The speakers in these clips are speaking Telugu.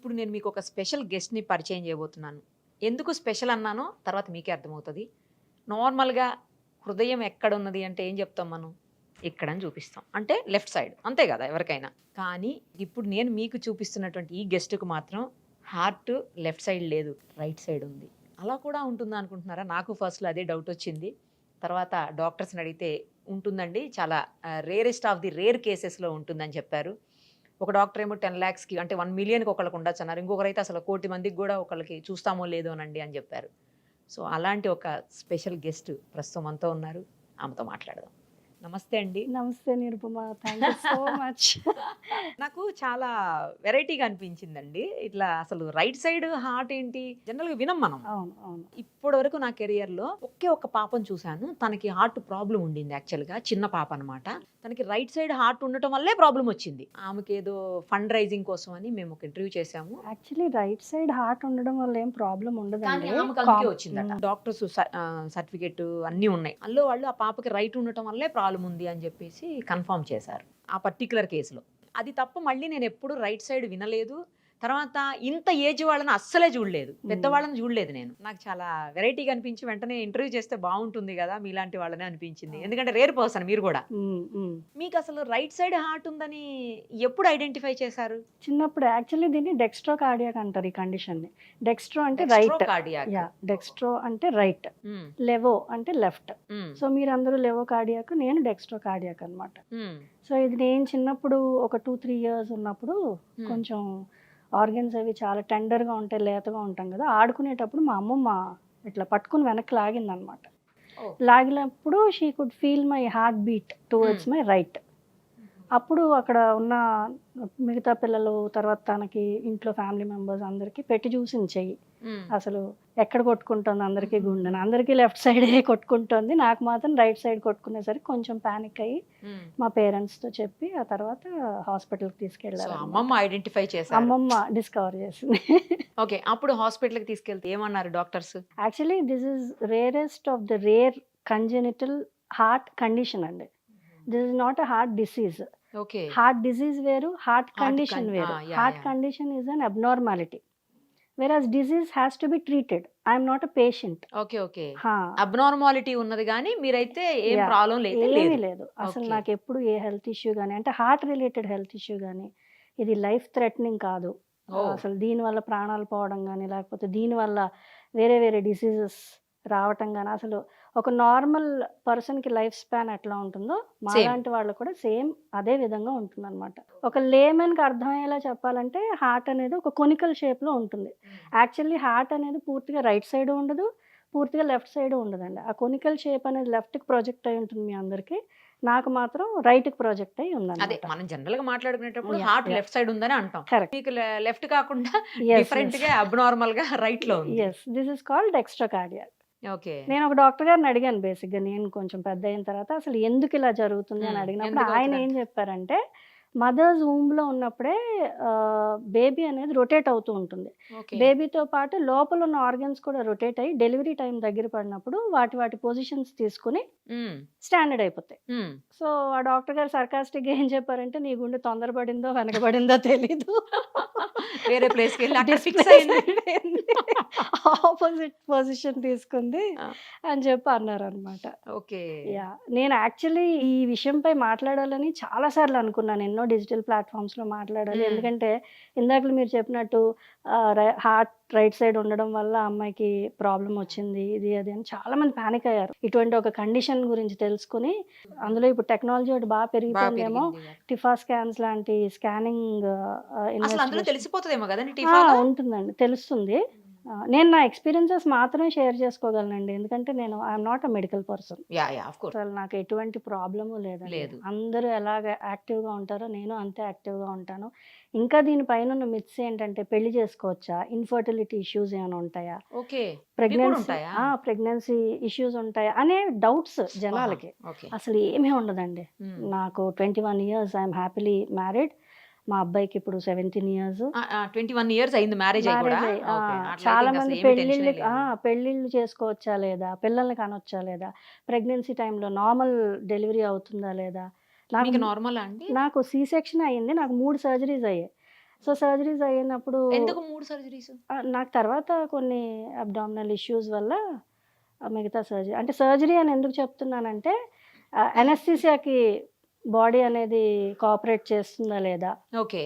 ఇప్పుడు నేను మీకు ఒక స్పెషల్ గెస్ట్‌ని పరిచయం చేయబోతున్నాను. ఎందుకు స్పెషల్ అన్నానో తర్వాత మీకే అర్థమవుతది. నార్మల్‌గా హృదయం ఎక్కడున్నది అంటే ఏం చెప్తాం మనం? ఇక్కడని చూపిస్తాం. అంటే లెఫ్ట్ సైడ్. అంతే గదా! ఎవరికైనా. కానీ ఇప్పుడు నేను మీకు చూపిస్తున్నటువంటి ఈ గెస్ట్‌కి మాత్రం హార్ట్ లెఫ్ట్ సైడ్ లేదు. రైట్ సైడ్ ఉంది. అలా కూడా ఉంటుందా అనుకుంటున్నారా? నాకు ఫస్ట్‌లో అదే డౌట్ వచ్చింది. తర్వాత డాక్టర్స్‌ని అడిగితే ఉంటుందండి. చాలా రేరెస్ట్ ఆఫ్ ది రేర్ కేసెస్‌లో ఉంటుందని చెప్పారు. ఒక డాక్టర్ ఏమో 10,00,000కి అంటే 1,000,000కి ఒకళ్ళకి ఉండొచ్చన్నారు. ఇంకొకరైతే అసలు 1,00,00,000 మందికి గూడా ఒకళ్ళకి చూస్తామో లేదోనండి అని జెప్పారు. సో, అలాంటి ఒక స్పెషల్ గెస్ట్ ప్రస్తుతం మనతో ఉన్నారు. ఆమెతో మాట్లాడదాం. నమస్తే అండి. నమస్తే Nirupama. Thank you so much. నాకు చాలా వెరైటీగా అనిపించిందండి. ఇట్లా అసలు రైట్ సైడ్ హార్ట్ ఏంటి? జనరల్‌గా వినం మనం. అవును. అవును. ఇప్పటి వరకు నా కెరియర్‌లో ఒకే ఒక్క పాపను చూసాను. తనకి హార్ట్ ప్రాబ్లమ్ ఉండింది యాక్చువల్‌గా. చిన్న పాప అనమాట. తనకి రైట్ సైడ్ హార్ట్ ఉండటం వల్లే ప్రాబ్లమ్ వచ్చింది. ఆమెకేదో ఫండ్ రైజింగ్ కోసం అని మేము ఒక ఇంటర్వ్యూ చేసాము. యాక్చువల్లీ రైట్ సైడ్ హార్ట్ ఉండడం వల్ల ఏం ప్రాబ్లమ్ కానీ ఉండదండి. ఆమెకు అందుకే వచ్చిందట. డాక్టర్స్ సర్టిఫికేట్ అన్నీ ఉన్నాయి. అందులో వాళ్ళు ఆ పాపకి రైట్ ఉండటం వల్లే ప్రాబ్లమ్ ఉంది అని చెప్పేసి కన్ఫర్మ్ చేశారు. ఆ పర్టిక్యులర్ కేస్‌లో. అది తప్ప మళ్ళీ నేను ఎప్పుడు రైట్ సైడ్ వినలేదు. తర్వాత ఇంత ఏజ్ వాళ్ళని అస్సలే చూడలేదు. పెద్దవాళ్ళని చూడలేదు నేను. నాకు చాలా వెరైటీగా అనిపించి వెంటనే ఇంటర్వ్యూ చేస్తే బాగుంటుంది కదా! మీలాంటి వాళ్ళనే అనిపించింది. ఎందుకంటే రేర్ పర్సన్ మీరు కూడా. మీకు అసలు రైట్ సైడ్ హార్ట్ ఉందని ఎప్పుడు ఐడెంటిఫై చేశారు? చిన్నప్పుడు యాక్చువల్లీ దీన్ని డెక్స్ట్రో కార్డియాక్ అంటారు ఈ కండిషన్‌ని. డెక్స్ట్రో అంటే Dextro right. Cardiac. Yeah! Dextro అంటే రైట్. హ్మ్. లెవో అంటే లెఫ్ట్. హ్మ్. సో మీరందరూ లెవో కార్డియాక్, నేను డెక్స్ట్రో కార్డియాక్ అన్నమాట. హ్మ్. సో ఇది నేను చిన్నప్పుడు ఒక 2, 3 ఇయర్స్ ఉన్నప్పుడు హ్మ్. కొంచెం ఆర్గన్స్ అవి చాలా టెండర్‌గా ఉంటాయి, లేతగా ఉంటాం కదా! ఆడుకునేటప్పుడు మా అమ్మమ్మ ఇట్లా పట్టుకొని వెనక్కి లాగిందనమాట. ఓహ్! లాగినప్పుడు she could feel my heart beat towards hmm. My right. అప్పుడు అక్కడ ఉన్న మిగతా పిల్లలు, తర్వాత తనకి ఇంట్లో ఫ్యామిలీ మెంబర్స్ అందరికి పెట్టి చూసింది చెయ్యి. హ్మ్. అసలు ఎక్కడ కొట్టుకుంటోంది అందరికీ గుండెని. అందరికీ లెఫ్ట్ సైడే కొట్టుకుంటోంది. నాకు మాత్రం రైట్ సైడ్ కొట్టుకునేసరికి కొంచెం పానిక్ అయ్యి హ్మ్. మా పేరెంట్స్‌తో చెప్పి ఆ తర్వాత హాస్పిటల్‌కి సో, తీసుకెళ్లారనమాట. అమ్మమ్మ ఐడెంటిఫై చేశారు. అమ్మమ్మ డిస్కవర్ చేసింది. ఓకే. అప్పుడు హాస్పిటల్‌కి తీసుకెళ్తే ఏమన్నారు doctors? Actually this is rarest of the rare congenital heart condition అండి. This is not a heart disease. Okay. Heart disease వేరు, హార్ట్ కండిషన్ వేరు. Yah! Heart yah! Condition is an abnormality. Whereas disease has to be treated. I am not a patient. Okay. Okay. హా! అబ్నార్మాలిటీ ఉన్నది గానీ మీరైతే ఏం యాహ్! ప్రాబ్లమ్ అయితే ఏమీ లేదు. లేదు. అసలు ఓకే. నాకెప్పుడు ఏ హెల్త్ ఇష్యూ గాని, అంటే హార్ట్ రిలేటెడ్ హెల్త్ ఇష్యూ గాని, ఇది లైఫ్ థ్రెటనింగ్ కాదు. ఓహ్! అసలు దీనివల్ల ప్రాణాలు పోవడం గాని, లేకపోతే దీనివల్ల వేరే వేరే డిసీజెస్ రావటం గాని, అసలు ఒక నార్మల్ పర్సన్‌కి లైఫ్ స్పాన్ ఎట్లా ఉంటుందో, సేమ్. మాలాంటి వాళ్ళు కూడా సేమ్ అదే విధంగా ఉంటుందనమాట. ఒక లేమన్‌కి అర్థమయ్యేలా చెప్పాలంటే హార్ట్ అనేది ఒక కొనికల్ షేప్‌లో ఉంటుంది. యాక్చువల్లీ హార్ట్ అనేది పూర్తిగా రైట్ సైడు ఉండదు, పూర్తిగా లెఫ్ట్ సైడు ఉండదండి. ఆ కొనికల్ షేప్ అనేది లెఫ్ట్‌కి ప్రొజెక్ట్ అయ్యి ఉంటుంది మీ అందరికి. నాకు మాత్రం రైట్‌కి ప్రొజెక్ట్ అయ్యి అదే ఉందనమాట. మనం జనరల్‌గా మాట్లాడుకునేటప్పుడు yah! Heart yah! Left side ఉందని అంటాం. కరెక్ట్. మీకు లెఫ్ట్ కాకుండా యెస్. యెస్. డిఫరెంట్‌గా అబ్నార్మల్‌గా రైట్‌లో ఉంది. Yes. This is called dextrocardia. Okay. నేను ఒక డాక్టర్ గారిని అడిగాను బేసిక్‌గా, నేను కొంచెం పెద్దయిన తర్వాత అసలు ఎందుకిలా జరుగుతుంది అని హ్మ్. అడిగినప్పుడు ఆయన ఏం ఎందుకవుతదంట? చెప్పారంటే, మదర్స్ వూమ్‌లో ఉన్నప్పుడే బేబీ అనేది రొటేట్ అవుతూ ఉంటుంది. ఓకే. బేబీతో పాటు లోపల ఉన్న ఆర్గన్స్ కూడా రొటేట్ అయ్యి డెలివరీ టైమ్ దగ్గర పడినప్పుడు వాటి వాటి పొజిషన్స్ తీసుకొని హ్మ్. స్టాండర్డ్ అయిపోతాయి. హ్మ్. సో, ఆ డాక్టర్ గారు సర్కాస్టిక్‌గా ఏం చెప్పారంటే, "నీ గుండె తొందరపడిందో, వెనకబడిందో తెలీదు. వేరే ప్లేస్‌కెళ్ళి అక్కడ డిస్‌ప్లే ఫిక్స్ అయింది. అయిపోయింది. ఆపోజిట్ పొజిషన్ తీసుకుంది" ఆ! అని చెప్పి అన్నారనమాట. ఓకే. యాహ్! నేను యాక్చువల్లీ ఈ విషయంపై మాట్లాడాలని చాలా సార్లు అనుకున్నాను. ఎన్నో డిజిటల్ ప్లాట్‌ఫార్మ్స్‌లో మాట్లాడాలి. హ్మ్. ఎందుకంటే ఇందాకల మీరు చెప్పినట్టు హార్ట్ రైట్ సైడ్ ఉండడం వల్ల అమ్మాయికి ప్రాబ్లమ్ వచ్చింది. ఇది అది అని చాలామంది పానిక్ అయ్యారు. ఇటువంటి ఒక కండిషన్ గురించి తెలుసుకొని, అందులో ఇప్పుడు టెక్నాలజీ ఒకటి పెరిగిపోయిందేమో. పెరిగింది కాబట్టి. టిఫా స్కాన్స్ లాంటి స్కానింగ్ అసలు అందులో ఇన్వెస్టిగేషన్ తెలిసిపోతదేమో గదండీ టిఫాలో? ఉంటుందండి. తెలుస్తుంది. నేను నా ఎక్స్‌పీరియన్సెస్ మాత్రమే షేర్ చేసుకోగలనండి. ఎందుకంటే నేను I am not a medical person. Yeah! Yeah! Of course. అసలు నాకు ఎటువంటి ప్రాబ్లము లేదండి. లేదు. అందరూ ఎలాగ యాక్టివ్‌గా ఉంటారో నేను అంతే యాక్టివ్‌గా ఉంటాను. ఇంకా దీని పైనున్న మిత్స్ ఏంటంటే, పెళ్లి చేసుకోవచ్చా? ఇన్‌ఫర్టిలిటీ ఇష్యూస్ ఏమైనా ఉంటాయా? ఓకే. ఇవి కూడా ప్రెగ్నెన్సీ ఉంటాయా? ప్రెగ్నెన్సీ ఇష్యూస్ ఉంటాయా? అనే డౌట్స్ ఆహా! జనాలకి. ఓకే. అసలు ఏమీ ఉండదండి. హ్మ్. నాకు 21 years I am happily married. మా అబ్బాయికి ఇప్పుడు 17 ఇయర్స్. ఆ! ఆ! 21 ఇయర్స్ అయింది మ్యారేజ్ అయ్యి గూడా? మ్యారేజ్ అయ్యి ఓకే. అట్లయితే చాలా మంది ఇంకసలేమి టెన్షనే లేదు. పెళ్ళిళ్ళు చేసుకోవచ్చా లేదా? పిల్లల్ని కనొచ్చా లేదా? ప్రెగ్నెన్సీ టైమ్‌లో నార్మల్ డెలివరీ అవుతుందా లేదా? నాకు మీకు నార్మలా అండి? నాకు సి సెక్షన్ అయింది. నాకు 3 సర్జరీస్ అయ్యాయి. సో సర్జరీస్ అయినప్పుడు ఎందుకు 3 సర్జరీస్? నాకు తర్వాత కొన్ని అబ్డామినల్ ఇష్యూస్ వల్ల మిగతా సర్జరీ అంటే సర్జరీ అని ఎందుకు చెప్తున్నానంటే అనస్థీసియాకి బాడీ అనేది కోఆపరేట్ చేస్తుందా లేదా, ఓకే.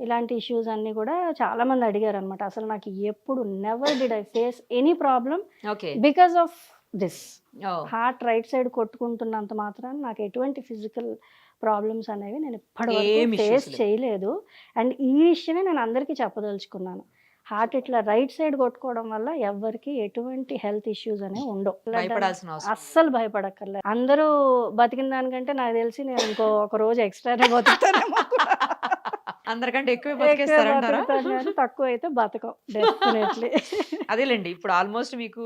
ఇలాంటి ఇష్యూస్ అన్నీ కూడా చాలామంది అడిగారనమాట. అసలు నాకు ఎప్పుడు never did I face any problem okay. Because of this. Oh! Heart right side కొట్టుకుంటున్నంత మాత్రాన నాకు ఎటువంటి ఫిజికల్ ప్రాబ్లమ్స్ అనేవి నేను ఇప్పటివరకు ఏం ఫేస్ issues లేవు. చేయలేదు. అండ్ ఈ విషయమే నేను అందరికీ చెప్పదలుచుకున్నాను. హార్ట్ ఇట్లా రైట్ సైడ్ కొట్టుకోవడం వల్ల ఎవ్వరికి ఎటువంటి హెల్త్ ఇష్యూస్ అనేవి ఉండవు. భయపడాల్సిన అవసరం. అస్సలు భయపడక్కర్లేదు. అందరూ బతికిన దానికంటే నాకు తెలిసి నేను ఒక రోజు ఎక్స్ట్రానే బతుకుతానేమో. అందరికంటే ఎక్కువ ఎక్కువ బతికేస్తారంటారా? బతుకుతాను కానీ తక్కువ అయితే బతకం డెఫినెట్లీ. అదేలేండి. ఇప్పుడు ఆల్మోస్ట్ మీకు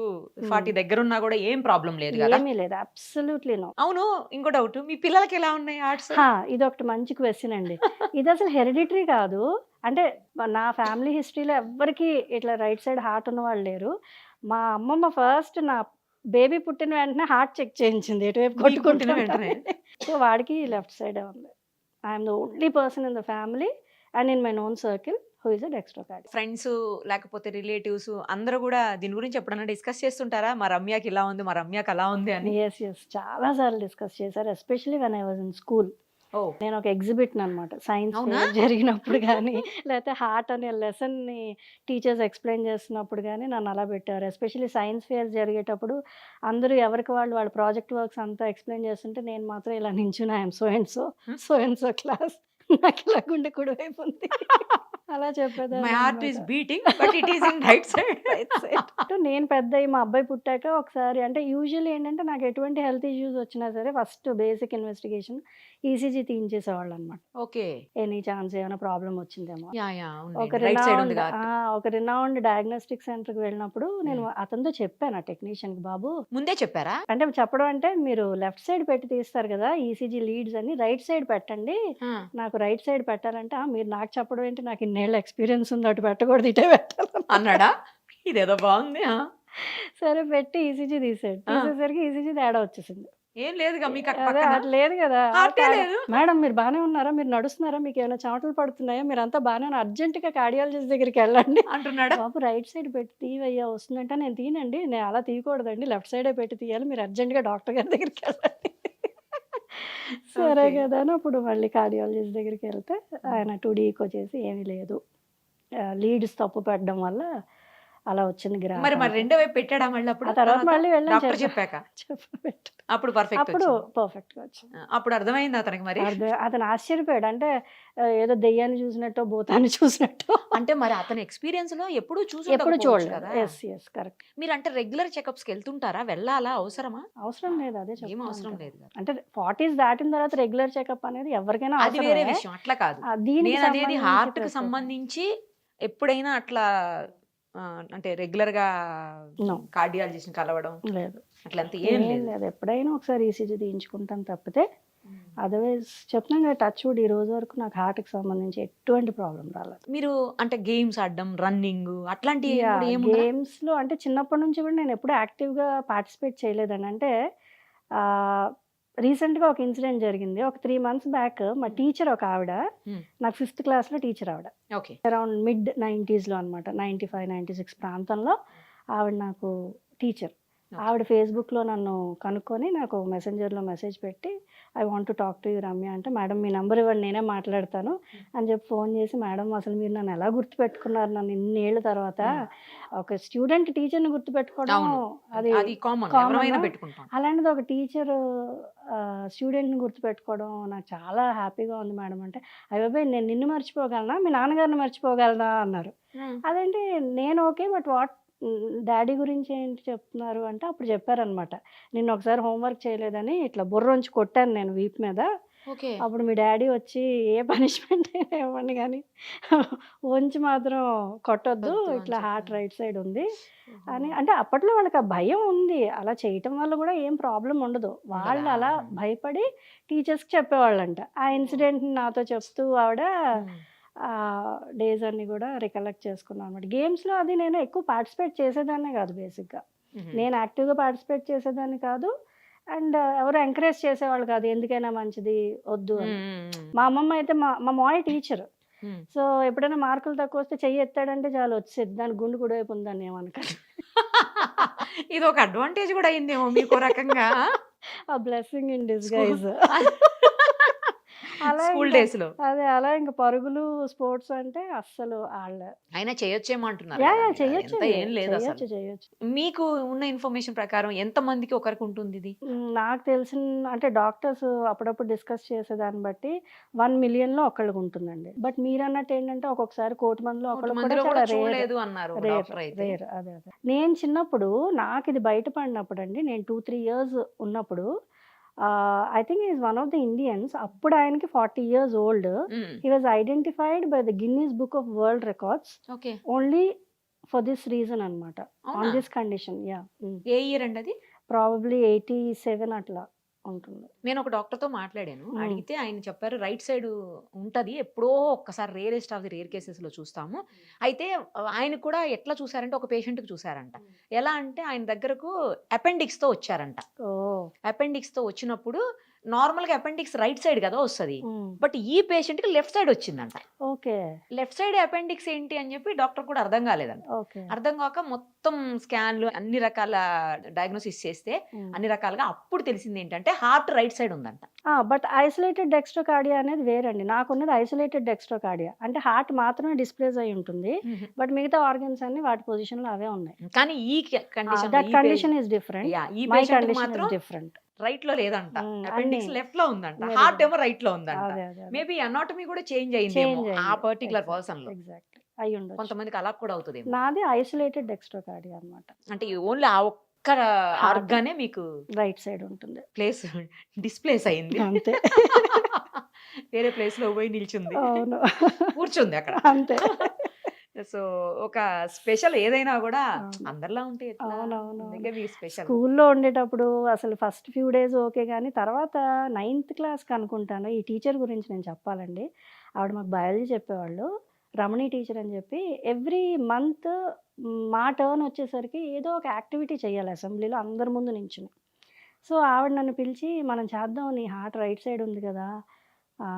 40 దగ్గర ఉన్నా కూడా ఏం ప్రాబ్లం లేదు కదా? ఏమీ లేదు, అబ్సల్యూట్లీ నో. అవును. ఇంకో డౌట్, మీ పిల్లలకి ఎలా ఉన్నాయి హార్ట్స్? ఇదొకటి మంచి క్వశ్చన్ అండి. ఇది అసలు హెరిడిటరీ కాదు. అంటే నా ఫ్యామిలీ హిస్టరీలో ఎవ్వరికి ఇట్లా రైట్ సైడ్ హార్ట్ ఉన్న వాళ్ళు లేరు. మా అమ్మమ్మ ఫస్ట్ నా బేబీ పుట్టిన వెంటనే హార్ట్ చెక్ చేయించింది ఎటువైపు మీకు పుట్టిన కొట్టుకుంటున్నా. వెంటనే? సో వాడికి లెఫ్ట్ సైడే ఉంది. I'm the only person in the family and in my known circle who is a dextrocardia. Friends లేకపోతే రిలేటివ్స్ అందరూ కూడా దీని గురించి ఎప్పుడైనా డిస్కస్ చేస్తుంటారా? మా రమ్యకి ఇలా ఉంది, మా రమ్యకి అలా ఉంది అని? ఎస్ చాలా సార్లు డిస్కస్ చేశారు, especially when I was in school. Oh, నేను ఒక ఎగ్జిబిట్ అనమాట. సైన్స్ అవునా? ఫేర్ జరిగినప్పుడు కానీ లేకపోతే హార్ట్ అనే లెసన్ని టీచర్స్ ఎక్స్ప్లెయిన్ చేస్తున్నప్పుడు కానీ నన్ను అలా పెట్టారు. ఎస్పెషల్లీ సైన్స్ ఫేర్ జరిగేటప్పుడు అందరూ ఎవరికి వాళ్ళ ప్రాజెక్ట్ వర్క్స్ అంతా ఎక్స్ప్లెయిన్ చేస్తుంటే నేను మాత్రం ఇలా నించుని I'm so and so class, నాకు ఇలా గుండె కుడివైపు ఉంది అలా చెప్పేదాన్ని మై హార్ట్ అన్నమాట. Is beating but it is in right side. నేను పెద్ద అయ్యి మా అబ్బాయి పుట్టాక ఒకసారి అంటే యూజువల్లీ ఏంటంటే నాకు ఎటువంటి హెల్త్ ఇష్యూస్ వచ్చినా సరే ఫస్ట్ బేసిక్ ఇన్వెస్టిగేషన్ ఈసీజీ తీయించేసేవాళ్ళు అనమాట. ఓకే. ఎనీ ఛాన్స్ ఏమైనా ప్రాబ్లం వచ్చిందేమో. యా యా ఒక రైట్ సైడ్ ఉంది రినౌండ్ కాబట్టి. ఒక రినౌండ్ డయాగ్నోస్టిక్ సెంటర్కి వెళ్ళినప్పుడు నేను అతనితో చెప్పాను, ఆ టెక్నీషియన్కి, బాబు ముందే చెప్పారా? అంటే చెప్పడం అంటే మీరు లెఫ్ట్ సైడ్ పెట్టి తీస్తారు కదా ఈసీజీ లీడ్స్ అని, రైట్ సైడ్ పెట్టండి, నాకు రైట్ సైడ్ పెట్టాలంటే మీరు నాకు చెప్పడం ఏంటి, నాకు ఇన్నేళ్ళ ఎక్స్పీరియన్స్ ఉంది, అటు పెట్టకూడదు ఇటే పెట్టాలి అన్నాడా? ఇదేదో బాగుంది. సరే పెట్టి ఈసీజీ తీసాడు. తీసేసరికి ఈసీజీ తేడా వచ్చేసింది. ఏం లేదుగా మీకు అక్కడ అదే పక్కన? అది లేదు కదా. హార్టే లేదు. మేడం మీరు బాగానే ఉన్నారా, మీరు నడుస్తున్నారా, మీకు ఏమైనా చెమటలు పడుతున్నాయా, మీరు అంతా బాగానే ఉన్నారు, అర్జెంటుగా కార్డియాలజిస్ట్ దగ్గరికి వెళ్ళండి అంటున్నాడా? బాబు రైట్ సైడ్ పెట్టి తీవయ్యా వస్తుందంటే నేను తీనండి, నేను అలా తీయకూడదండి, లెఫ్ట్ సైడే పెట్టి తీయాలి, మీరు అర్జెంటుగా డాక్టర్ గారి దగ్గరికి వెళ్ళండి. సరే Okay. కదా అని అప్పుడు మళ్ళీ కార్డియాలజిస్ట్ దగ్గరికి వెళ్తే ఆయన 2D ఈకో చేసి ఏమీ లేదు, లీడ్స్ తప్పు పెట్టడం వల్ల అలా వచ్చింది గ్రాఫ్. మరి మరి రెండో వైపు పెట్టాడా మళ్ళీ అప్పుడు? ఆ తర్వాత మళ్ళీ వెళ్ళాను డాక్టర్ చెప్పాక అప్పుడు పర్ఫెక్ట్ అప్పుడు పర్ఫెక్ట్గా వచ్చింది. అప్పుడు అర్థమైంది అతనికి మరి? అతను ఆశ్చర్యపోయాడు. అంటే ఏదో దెయ్యాన్ని చూసినట్టు భూతాన్ని చూసినట్టు. అంటే మరి అతని ఎక్స్పీరియన్స్ లో ఎప్పుడు ఎప్పుడు చూడలేదు. కదా? Yes correct. మీరు అంటే రెగ్యులర్ చెకప్స్ కి వెళ్తుంటారా? వెళ్ళాలా? అవసరమా? అవసరం లేదు, అదే ఏం చెప్తున్నాను అవసరం కదా. లేదు కదా. అంటే 40s దాటిన తర్వాత రెగ్యులర్ చెకప్ అనేది ఎవరికైనా అది వేరే అవసరమే. విషయం, అట్లా కాదు. దీనికి నేను అనేది సంబంధించి హార్ట్ కి ప్రతి- సంబంధించి ఎప్పుడైనా అట్లా అంటే రెగ్యులర్ గా No. కార్డియాలజిస్ట్ కలవడం లేదు, అట్లంతా ఏం ఏం లేదు. లేదు. ఎప్పుడైనా ఒకసారి ఈసీజీ తీయించుకుంటాను తప్పితే అదర్వైజ్ చెప్తున్నాను కదా, టచ్ వుడ్ ఈ రోజు వరకు నాకు హార్ట్కి సంబంధించి ఎటువంటి ప్రాబ్లం రాలేదు. మీరు అంటే గేమ్స్ ఆడడం, రన్నింగ్ అట్లాంటివి కూడా ఏముందా? గేమ్స్లో అంటే చిన్నప్పటి నుంచి కూడా నేను ఎప్పుడూ యాక్టివ్గా పార్టిసిపేట్ చేయలేదండి. అంటే రీసెంట్గా ఒక ఇన్సిడెంట్ జరిగింది. ఒక 3 months బ్యాక్ మా టీచర్ ఒక ఆవిడ, నాకు 5th క్లాస్లో టీచర్ ఆవిడ, ఓకే. అరౌండ్ మిడ్ 90sలో అనమాట, 95, 96 ప్రాంతంలో ఆవిడ నాకు టీచర్. ఆవిడ ఫేస్బుక్లో నన్ను కనుక్కొని నాకు మెసెంజర్లో మెసేజ్ పెట్టి I want to talk to you Ramya అంటే, మేడం మీ నెంబర్ ఇవ్వండి నేనే మాట్లాడతాను అని చెప్పి ఫోన్ చేసి, మేడం అసలు మీరు నన్ను ఎలా గుర్తుపెట్టుకున్నారు, నన్ను ఇన్నేళ్ళ తర్వాత ఒక స్టూడెంట్ టీచర్ని గుర్తుపెట్టుకోవడం అది అది కామన్, common. ఎవరైనా పెట్టుకుంటాం. అలాంటిది ఒక టీచర్ స్టూడెంట్ని గుర్తుపెట్టుకోవడం నాకు చాలా హ్యాపీగా ఉంది మేడం అంటే, అయ్యబాయ్ నేను నిన్ను మర్చిపోగలనా, మీ నాన్నగారిని మర్చిపోగలనా అన్నారు. అదేంటి నేను ఓకే, బట్ వాట్ డాడీ గురించి ఏంటి చెప్తున్నారు అంటే అప్పుడు చెప్పారనమాట, నిన్న ఒకసారి హోంవర్క్ చేయలేదని ఇట్లా బుర్రంచి కొట్టాను నేను వీప్ మీద, ఓకే. అప్పుడు మీ డాడీ వచ్చి ఏ పనిష్మెంట్ అయినా ఇవ్వండి కానీ వంచి మాత్రం కొట్టొద్దు, వద్దు అని ఇట్లా హార్ట్ చెప్పారు. రైట్ సైడ్ ఉంది అని. అంటే అప్పట్లో వాళ్ళకి ఆ భయం ఉంది, అలా చేయటం వల్ల కూడా ఏం ప్రాబ్లం ఉండదు, వాళ్ళు అలా భయపడి టీచర్స్కి చెప్పేవాళ్ళంట. ఆ ఇన్సిడెంట్ని నాతో చెప్తూ ఆవిడ డేస్ అన్ని కూడా రికలెక్ట్ చేసుకున్నాను అనమాట. గేమ్స్లో అది నేను ఎక్కువ పార్టిసిపేట్ చేసేదాన్నే కాదు, బేసిక్గా నేను యాక్టివ్గా పార్టిసిపేట్ చేసేదాన్ని కాదు, అండ్ ఎవరు ఎంకరేజ్ చేసేవాళ్ళు కాదు, ఎందుకైనా మంచిది వద్దు అని. మా అమ్మమ్మ అయితే మా మాయ టీచర్, హ్మ్. సో ఎప్పుడైనా మార్కులు తక్కువ వస్తే చెయ్యి ఎత్తాడంటే చాలు వచ్చేది. దానికి గుండు కుడివైపు ఉందని ఏమనకండి. ఇది ఒక అడ్వాంటేజ్ కూడా అయిందేమో మీకు రకంగా. ఆ బ్లెస్సింగ్ ఇన్ స్కూల్ డిస్‌గైజ్. అలా స్కూల్ ఇంకా డేస్‌లో. అలా ఇంక పరుగులు, స్పోర్ట్స్ అంటే అస్సలు అయినా చేయొచ్చేమో అంటున్నారు యాహ్! కదా యాహ్! మీరు. అది ఎంత చెయ్యొచ్చండి. ఏం లేదు అసలు. చెయ్యొచ్చు. మీకు ఉన్న ఇన్ఫర్మేషన్ ప్రకారం ఎంత మందికి ఒకరికి ఉంటుంది ఇది? నాకు తెలిసిన అంటే డాక్టర్స్ అప్పుడప్పుడు డిస్కస్ చేసేదాన్ని బట్టి 1,000,000లో ఒకళ్ళకుంటుందండి. బట్ మీరన్నట్టు ఏంటంటే ఒక్కొక్కసారి 1,00,00,000 మందిలో కోటి ఒకళ్ళకి కూడా మందిలో చాలా కూడా రేర్. చూడలేదు అన్నారు ఒక డాక్టర్ అయితే. అదే. నేను చిన్నప్పుడు నాకిది బయటపడినప్పుడండి నేను 2, 3 ఇయర్స్ ఉన్నప్పుడు I think he is one of the Indians. అప్పుడు ఆయనకి 40 ఇయర్స్ ఓల్డ్. హ్మ్. He was identified by the Guinness book of world records okay. Only for this reason అన్నమాట. అవునా? On this condition. Yeah! A year అండి అది? ప్రాబబ్లీ 87 అట్లా ఉంటుంది. నేను ఒక డాక్టర్‌తో మాట్లాడాను. హ్మ్. అడిగితే ఆయన చెప్పారు రైట్ సైడ్ ఉంటది. ఎప్పుడో ఒక్కసారి రేరెస్ట్ ఆఫ్ ది రేర్ కేసెస్‌లో చూస్తాము. అయితే ఆయన కూడా ఎట్లా చూసారంటే ఒక పేషెంట్‌కి చూసారంట. ఎలా అంటే ఆయన దగ్గరకు అపెండిక్స్‌తో వచ్చారంట. ఓహ్! అపెండిక్స్‌తో వచ్చినప్పుడు నార్మల్‌గా అపెండిక్స్ రైట్ సైడ్ కదా వస్తది. హ్మ్. బట్ ఈ పేషెంట్‌కి లెఫ్ట్ సైడ్ వచ్చిందంట. ఓకే. లెఫ్ట్ సైడ్ అపెండిక్స్ ఏంటి అని చెప్పి డాక్టర్ కూడా అర్థం కాలేదంట. ఓకే. అర్థం కాక మొత్తం స్కాన్‌లు అన్ని రకాల డయాగ్నోసిస్ చేస్తే హ్మ్. అన్ని రకాలుగా అప్పుడు తెలిసింది ఏంటంటే హార్ట్ రైట్ సైడ్ ఉందంట. బట్ ఐసోలేటెడ్ డెక్స్ట్రోకార్డియా అనేది వేరండి. నాకున్నది ఐసోలేటెడ్ డెక్స్ట్రోకార్డియా. అంటే హార్ట్ మాత్రమే డిస్‌ప్లేస్ అయ్యి ఉంటుంది. బట్ మిగతా ఆర్గన్స్ అన్నీ వాటి పొజిషన్‌లో అవే ఉన్నాయి. కానీ ఈ condition that condition is different. ఈ మై పేషెంట్‌కి కండిషన్ మాత్రం ఈస్ డిఫరెంట్. రైట్ లో లేదంట. అపెండిక్స్ అన్నీ లెఫ్ట్ లో ఉందంట. very heart good. ఏమో రైట్ లో ఉందంట. అదే. మేబీ అనాటమీ కూడా చేంజ్ అయిందేమో చేంజ్ ఆ అయింది. పర్టిక్యులర్ పర్సన్ లో. ఎగ్జాక్ట్‌లీ. అయ్యుండొచ్చు. కొంతమందికి అలా కూడా అవుతుందేమో. నాది ఐసోలేటెడ్ డెక్స్ట్రోకార్డియా అన్నమాట. అంటే ఓన్లీ ఆ ఒక్క హార్ట్ ఆర్గానే మీకు రైట్ సైడ్ ఉంటుంది. ప్లేస్ డిస్‌ప్లేస్ అయింది. అంతే. వేరే ప్లేస్‌లో పోయి నిల్చుంది. అవును. కూర్చుంది అక్కడ. అంతే. సో, ఒక స్పెషల్ ఏదైనా గూడా అవును. అందరిలా ఉంటే ఎట్లా? అవునవునవును. అందుకే మీకు స్పెషల్. స్కూల్లో ఉండేటప్పుడు అసలు ఫస్ట్ ఫ్యూ డేస్ ఓకే గానీ, తర్వాత నైన్త్ క్లాస్‌కి అనుకుంటాను. ఈ టీచర్ గురించి నేను చెప్పాలండి. ఆవిడ మాకు బయాలజీ చెప్పేవాళ్ళు. రమణి టీచర్ అని చెప్పి ఎవ్రీ మంత్ మా టర్న్ వచ్చేసరికి ఏదో ఒక యాక్టివిటీ చేయాలి అసెంబ్లీలో అందరి ముందు నించొని. సో, ఆవిడ నన్ను పిలిచి మనం చేద్దాం నీ హార్ట్ రైట్ సైడ్ ఉంది కదా!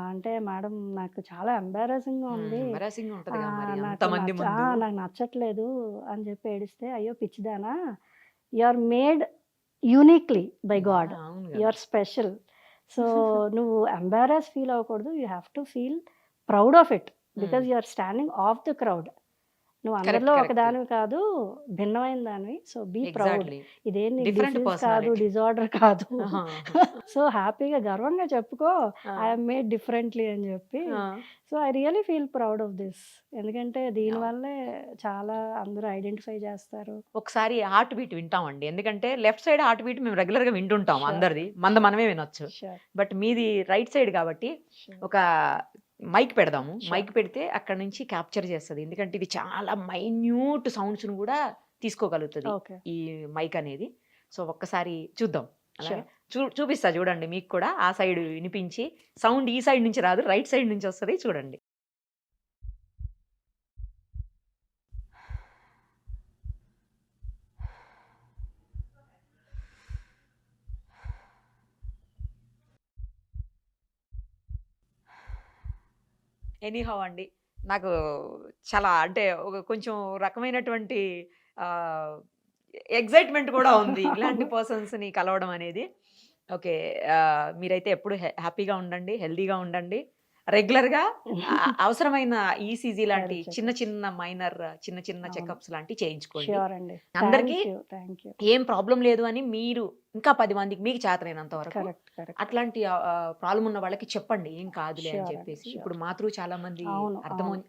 అంటే మేడం నాకు చాలా ఎంబారసింగ్‌గా ఉంది. ఎంబారసింగ్ ఉంటదిగా మరి నాకు అంతమంది ముందు. నాకు నచ్చట్లేదు అని చెప్పి ఏడిస్తే, అయ్యో పిచ్చిదానా! You are made uniquely by God. అవును యూ గదా! Are special. సో, నువ్వు ఎంబారస్ ఫీల్ అవ్వకూడదు. You have to feel proud of it. Because you are standing of the crowd. నువ్వు అందరిలో కరెక్ట్. ఒకదానివి కాదు, భిన్నమైన దానివి. So, be proud. ఎగ్జాక్ట్‌లీ. ఇదేం నీకు డిఫరెంట్ డిసీజ్ కాదు, పర్సనాలిటీ. డిజార్డర్ కాదు. ఆహా! సో, హ్యాపీగా గర్వంగా చెప్పుకో ఆ! ఐ యామ్ మేడ్ డిఫరెంట్‌లీ అని చెప్పి. ఆ! So, I really feel proud of this. ఎందుకంటే యాహ్! దీనివల్లే చాలా అందరూ ఐడెంటిఫై చేస్తారు. ఒకసారి హార్ట్ బీట్ వింటామండి. ఎందుకంటే లెఫ్ట్ సైడ్ హార్ట్ బీట్ మేము రెగ్యులర్‌గా వింటుంటాం ష్యూర్. అందరిది. మనది మనమే వినొచ్చు. ష్యూర్. బట్ మీది రైట్ సైడ్ కాబట్టి ష్యూర్. ఒక మైక్ పెడదాము. Sure. మైక్ పెడితే అక్కడి నుంచి క్యాప్చర్ చేస్తది. ఎందుకంటే ఇది చాలా మైన్యూట్ సౌండ్స్‌ని కూడా తీసుకోగలుగుతది ఓకే. ఈ మైక్ అనేది. సో, ఒక్కసారి చూద్దాం. అలాగే ష్యూర్. చూపిస్తా చూడండి మీకు కూడా ఆ సైడ్ వినిపించి సౌండ్ ఈ సైడ్ నుంచి రాదు రైట్ సైడ్ నుంచి వస్తది చూడండి. ఎనీహౌ అండి. నాకు చాలా అంటే ఒక కొంచెం రకమైనటువంటి ఆహ్, ఎక్సైట్‌మెంట్ కూడా ఉంది. ఇలాంటి పర్సన్స్‌ని కలవడం అనేది. ఓకే. మీరైతే ఎప్పుడు హ్యాపీగా ఉండండి. హెల్తీగా ఉండండి. రెగ్యులర్‌గా అవసరమైన ఈసీజీ లాంటి Health చిన్న checkups. చిన్న మైనర్ చిన్న చిన్న అవును. చెకప్స్ లాంటివి చేయించుకోండి. ష్యూర్ అండి. అందరికీ థ్యాంక్ యూ. ఏం ప్రాబ్లమ్ లేదు అని మీరు ఇంకా 10 మందికి మీకు చేతనైనంత వరకు కరెక్ట్. అట్లాంటి ప్రాబ్లమ్ ఉన్న వాళ్ళకి చెప్పండి. ఏం కాదులే అని Sure చెప్పేసి. అండి, ఇప్పుడు మా త్రూ చాలా మంది అవును.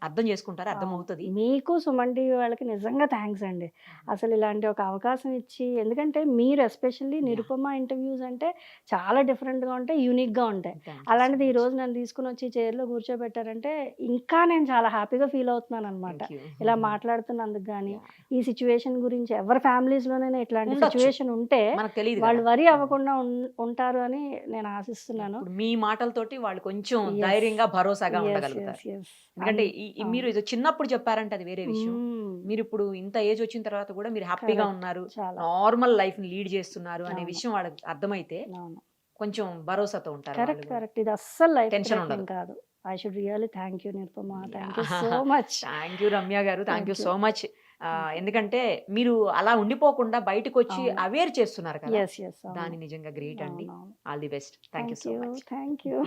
అర్థం చేసుకుంటారు. అర్థమవుతది. మీకు సుమన్ టీవీ వాళ్ళకి నిజంగా థ్యాంక్స్ అండి. అసలు ఇలాంటి ఒక అవకాశం ఇచ్చి, ఎందుకంటే మీరు ఎస్పెషల్లీ నిరుపమ ఇంటర్వ్యూస్ అంటే చాలా డిఫరెంట్‌గా ఉంటాయి, యూనిక్‌గా ఉంటాయి. అలాంటిది ఈ రోజు నన్ను తీసుకొని వచ్చి చైర్‌లో కూర్చోబెట్టారంటే ఇంకా నేను చాలా హ్యాపీగా ఫీల్ అవుతున్నానన్నమాట. ఇలా మాట్లాడుతున్నందుకు గానీ, ఈ సిట్యుయేషన్ గురించి ఎవరి ఫ్యామిలీస్‌లోనైనా ఇట్లాంటి ఉండొచ్చు. సిట్యుయేషన్ ఉంటే మనకు తెలీదు వాళ్ళు కదా! వరీ అవ్వకుండా ఉంటారు అని నేను ఆశిస్తున్నాను. ఇప్పుడు మీ మాటలతోటి వాళ్ళు కొంచెం Yes. ధైర్యంగా, భరోసాగా Yes. ఉండగలుగుతారు. Yes. ఎందుకంటే అవును. మీరు ఇది చిన్నప్పుడు చెప్పారంటే అది వేరే విషయం. మీరిప్పుడు ఇంత ఏజ్ వచ్చిన తర్వాత కూడా మీరు హ్యాపీగా Correct. ఉన్నారు. చాలా. నార్మల్ లైఫ్‌ని లీడ్ చేస్తున్నారు అనే అవును. విషయం వాళ్ళకి అర్థమైతే అవును. కొంచెం భరోసాతో ఉంటారు వాళ్ళు కూడా. కరెక్ట్. ఇది అస్సలు లైఫ్ టెన్షన్ థ్రెటనింగ్ ఉండదు. కాదు. I should really thank you Nirupama. Thank you Yeah. So much. Thank you Ramya garu, thank you Thank you. So much. Thank you. ఎందుకంటే మీరు అలా ఉండిపోకుండా బయటకు వచ్చి అవును. అవేర్ చేస్తున్నారు కదా, ఎస్ ఎస్ దాని నిజంగా గ్రేట్ అండి. అవునవును. All the best. Thank you thank so you much. Thank you.